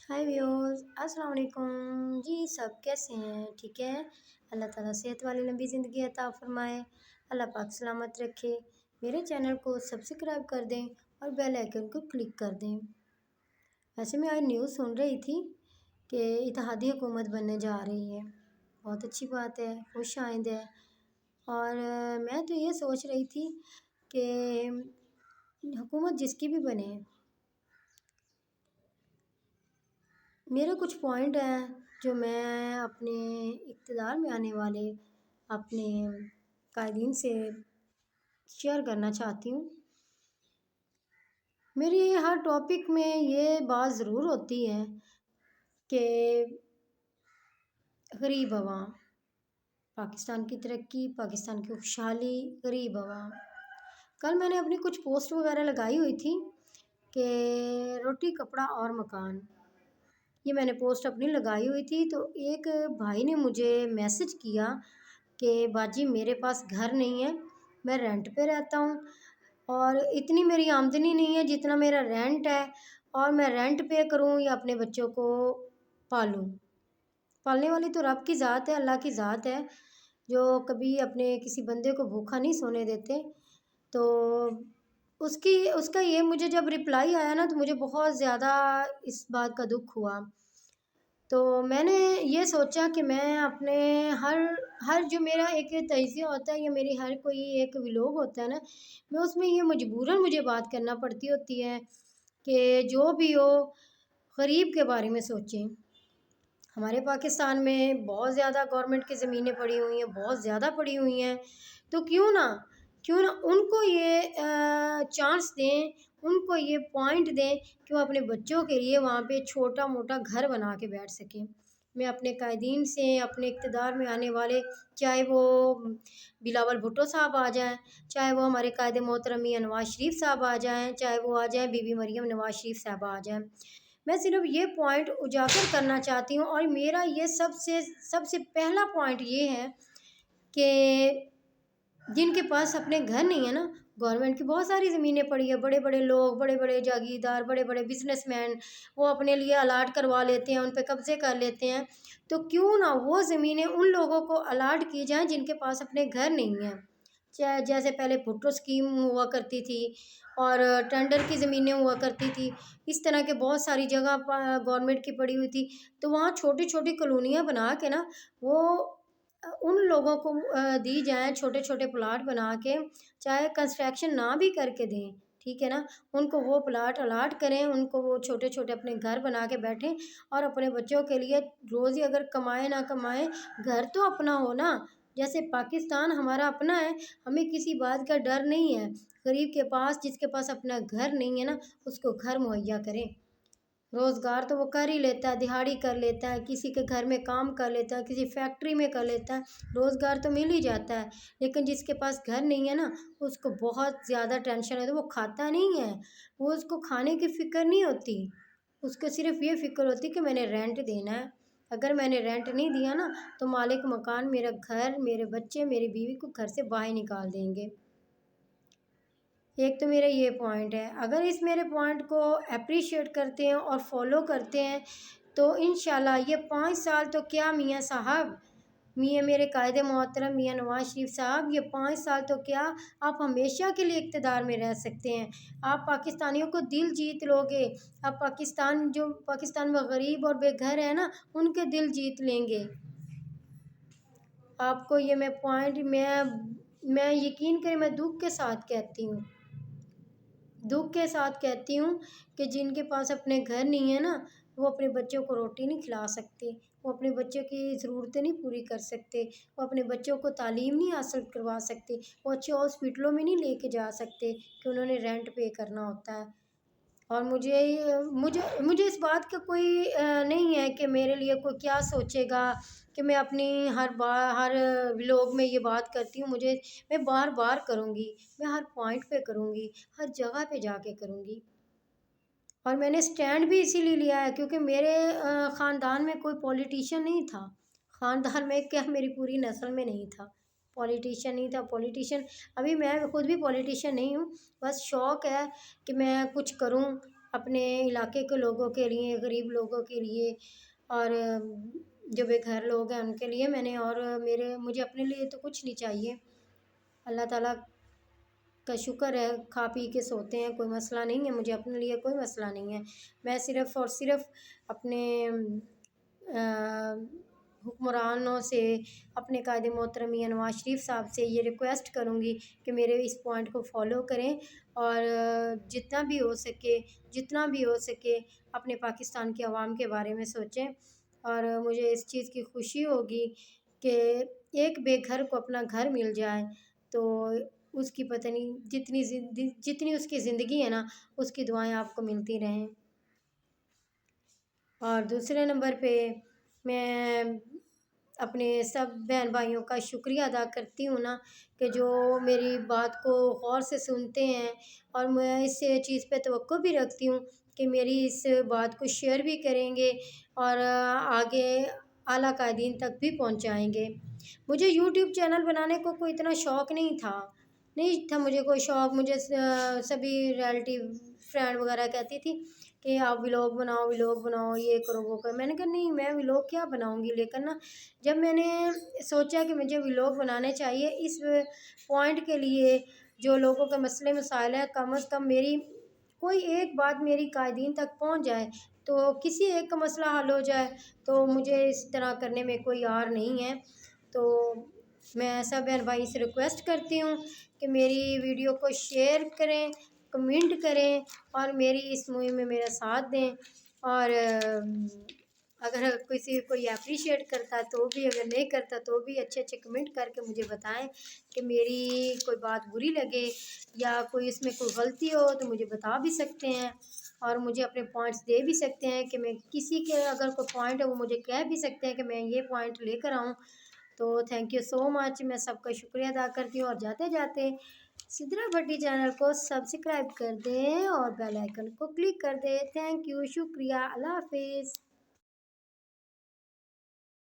हाय viewers, अस्सलाम वालेकुम जी। सब कैसे हैं? ठीक है। अल्लाह ताला सेहत वाली लंबी ज़िंदगी अता फरमाए। अल्लाह पाक सलामत रखे। मेरे चैनल को सब्सक्राइब कर दें और बेल आइकन को क्लिक कर दें। वैसे मैं आज न्यूज़ सुन रही थी कि इत्तेहादी हुकूमत बनने जा रही है। बहुत अच्छी बात है, खुश आइंद है। और मैं तो ये सोच रही थी कि हुकूमत जिसकी भी बने, मेरे कुछ पॉइंट हैं जो मैं अपने इक़्तिदार में आने वाले अपने कायदीन से शेयर करना चाहती हूँ। मेरी हर टॉपिक में ये बात ज़रूर होती है कि गरीब अवाम, पाकिस्तान की तरक्की, पाकिस्तान की खुशहाली, गरीब अवाम। कल मैंने अपनी कुछ पोस्ट वगैरह लगाई हुई थी कि रोटी कपड़ा और मकान, ये मैंने पोस्ट अपनी लगाई हुई थी। तो एक भाई ने मुझे मैसेज किया कि बाजी मेरे पास घर नहीं है, मैं रेंट पे रहता हूँ और इतनी मेरी आमदनी नहीं है जितना मेरा रेंट है, और मैं रेंट पे करूँ या अपने बच्चों को पालूँ। पालने वाली तो रब की ज़ात है, अल्लाह की ज़ात है, जो कभी अपने किसी बंदे को भूखा नहीं सोने देते। तो उसकी उसका ये मुझे जब रिप्लाई आया ना, तो मुझे बहुत ज़्यादा इस बात का दुःख हुआ। तो मैंने ये सोचा कि मैं अपने हर हर जो मेरा एक तज़िया होता है या मेरी हर कोई एक व्लॉग होता है ना, मैं उसमें ये मजबूरन मुझे बात करना पड़ती होती है कि जो भी हो गरीब के बारे में सोचें। हमारे पाकिस्तान में बहुत ज़्यादा गवर्नमेंट की ज़मीनें पड़ी हुई हैं, बहुत ज़्यादा पड़ी हुई हैं। तो क्यों ना उनको ये चांस दें, उनको ये पॉइंट दें कि वो अपने बच्चों के लिए वहाँ पे छोटा-मोटा घर बना के बैठ सकें। मैं अपने कायदीन से, अपने इक़्तिदार में आने वाले, चाहे वो बिलावल भुट्टो साहब आ जाएँ, चाहे वो हमारे कायदे मोहतरम मियां नवाज़ शरीफ साहब आ जाएँ, चाहे वो आ जाएँ बीबी मरियम नवाज़ शरीफ साहबा आ जाएँ। मैं सिर्फ़ ये पॉइंट उजागर करना चाहती हूँ, और मेरा ये सबसे सबसे पहला पॉइंट ये है कि जिनके पास अपने घर नहीं है ना, गवर्नमेंट की बहुत सारी ज़मीनें पड़ी है, बड़े-बड़े लोग, बड़े-बड़े जागीरदार, बड़े-बड़े बिज़नेसमैन वो अपने लिए अलाट करवा लेते हैं, उन पे कब्ज़े कर लेते हैं। तो क्यों ना वो ज़मीनें उन लोगों को अलाट की जाएँ जिनके पास अपने घर नहीं है। चाहे जैसे पहले भुट्टो स्कीम हुआ करती थी और टेंडर की ज़मीनें हुआ करती थी, इस तरह के बहुत सारी जगह गवर्नमेंट की पड़ी हुई थी। तो वहाँ छोटी-छोटी कॉलोनियाँ बना के ना, वो उन लोगों को दी जाएँ, छोटे-छोटे प्लॉट बना के, चाहे कंस्ट्रक्शन ना भी करके दें, ठीक है ना? उनको वो प्लॉट अलाट करें, उनको वो छोटे-छोटे अपने घर बना के बैठें और अपने बच्चों के लिए रोज़ी अगर कमाएँ ना कमाएँ, घर तो अपना हो ना। जैसे पाकिस्तान हमारा अपना है, हमें किसी बात का डर नहीं है। गरीब के पास, जिसके पास अपना घर नहीं है ना, उसको घर मुहैया करें। रोज़गार तो वो कर ही लेता है, दिहाड़ी कर लेता है, किसी के घर में काम कर लेता है, किसी फैक्ट्री में कर लेता है, रोज़गार तो मिल ही जाता है। लेकिन जिसके पास घर नहीं है ना, उसको बहुत ज़्यादा टेंशन है, तो वो खाता नहीं है, वो उसको खाने की फ़िक्र नहीं होती। उसको सिर्फ़ ये फ़िक्र होती है कि मैंने रेंट देना है। अगर मैंने रेंट नहीं दिया ना, तो मालिक मकान मेरा घर, मेरे बच्चे, मेरी बीवी को घर से बाहर निकाल देंगे। एक तो मेरा ये पॉइंट है। अगर इस मेरे पॉइंट को एप्रिशिएट करते हैं और फॉलो करते हैं, तो इंशाल्लाह ये 5 साल तो क्या मियाँ साहब, मियाँ मेरे कायदे मोहतरम मियाँ नवाज़ शरीफ साहब, ये 5 साल तो क्या, आप हमेशा के लिए इक़्तिदार में रह सकते हैं। आप पाकिस्तानियों को दिल जीत लोगे। आप पाकिस्तान में गरीब और बेघर है ना, उनके दिल जीत लेंगे। आपको ये मैं यकीन करें, मैं दुःख के साथ कहती हूँ, दुःख के साथ कहती हूँ कि जिनके पास अपने घर नहीं है ना, वो अपने बच्चों को रोटी नहीं खिला सकते, वो अपने बच्चों की ज़रूरतें नहीं पूरी कर सकते, वो अपने बच्चों को तालीम नहीं हासिल करवा सकते, वो अच्छे हॉस्पिटलों में नहीं लेके जा सकते कि उन्होंने रेंट पे करना होता है। और मुझे इस बात का कोई नहीं है कि मेरे लिए कोई क्या सोचेगा, कि मैं अपनी हर व्लॉग में ये बात करती हूँ, मैं बार-बार करूँगी, मैं हर पॉइंट पे करूँगी, हर जगह पे जाके करूँगी। और मैंने स्टैंड भी इसीलिए लिया है क्योंकि मेरे ख़ानदान में कोई पॉलिटिशियन नहीं था। ख़ानदान में क्या, मेरी पूरी नस्ल में नहीं था, पॉलिटिशियन नहीं था। अभी मैं खुद भी पॉलिटिशियन नहीं हूँ, बस शौक़ है कि मैं कुछ करूँ اپنے علاقے کے لوگوں کے لیے، غریب لوگوں کے لیے اور جو بے گھر لوگ ہیں ان کے لیے میں نے، اور مجھے اپنے لیے تو کچھ نہیں چاہیے۔ اللہ تعالیٰ کا شکر ہے، کھا پی کے سوتے ہیں، کوئی مسئلہ نہیں ہے، مجھے اپنے لیے کوئی مسئلہ نہیں ہے۔ میں صرف اور صرف اپنے حکمرانوں سے، اپنے قائد محترم میاں نواز شریف صاحب سے یہ ریکویسٹ کروں گی کہ میرے اس پوائنٹ کو فالو کریں اور جتنا بھی ہو سکے اپنے پاکستان کے عوام کے بارے میں سوچیں۔ اور مجھے اس چیز کی خوشی ہوگی کہ ایک بے گھر کو اپنا گھر مل جائے تو اس کی پتہ نہیں جتنی اس کی زندگی ہے نا، اس کی دعائیں آپ کو ملتی رہیں۔ اور دوسرے نمبر پہ میں اپنے سب بہن بھائیوں کا شکریہ ادا کرتی ہوں نا، کہ جو میری بات کو غور سے سنتے ہیں، اور میں اس چیز پہ توقع بھی رکھتی ہوں کہ میری اس بات کو شیئر بھی کریں گے اور آگے اعلیٰ قائدین تک بھی پہنچائیں گے۔ مجھے یوٹیوب چینل بنانے کو کوئی اتنا شوق نہیں تھا مجھے کوئی شوق۔ مجھے سبھی ریلیٹیو فرینڈ وغیرہ کہتی تھی کہ آپ ولاگ بناؤ، یہ کرو وہ کرو۔ میں نے کہا نہیں، میں ولاگ کیا بناؤں گی، لیکن نا جب میں نے سوچا کہ مجھے ولاگ بنانے چاہیے اس پوائنٹ کے لیے جو لوگوں کے مسئلے مسائل ہیں، کم از کم میری کوئی ایک بات میری قائدین تک پہنچ جائے تو کسی ایک کا مسئلہ حل ہو جائے، تو مجھے اس طرح کرنے میں کوئی عار نہیں ہے۔ تو میں سب بہن بھائی سے ریکویسٹ کرتی ہوں کہ میری ویڈیو کو شیئر کریں، کمنٹ کریں اور میری اس مہم میں میرا ساتھ دیں۔ اور اگر کوئی اپریشیٹ کرتا تو بھی، اگر نہیں کرتا تو بھی اچھے کمنٹ کر کے مجھے بتائیں کہ میری کوئی بات بری لگے یا کوئی اس میں کوئی غلطی ہو تو مجھے بتا بھی سکتے ہیں اور مجھے اپنے پوائنٹس دے بھی سکتے ہیں کہ میں کسی کے اگر کوئی پوائنٹ ہے وہ مجھے کہہ بھی سکتے ہیں کہ میں یہ پوائنٹ لے کر آؤں۔ تو تھینک یو سو مچ، میں سب کا شکریہ ادا کرتی ہوں، اور جاتے جاتے سدرا بھٹی چینل کو سبسکرائب کر دیں اور بیل آئیکن کو کلک کر دیں۔ تھینک یو، شکریہ، اللہ حافظ۔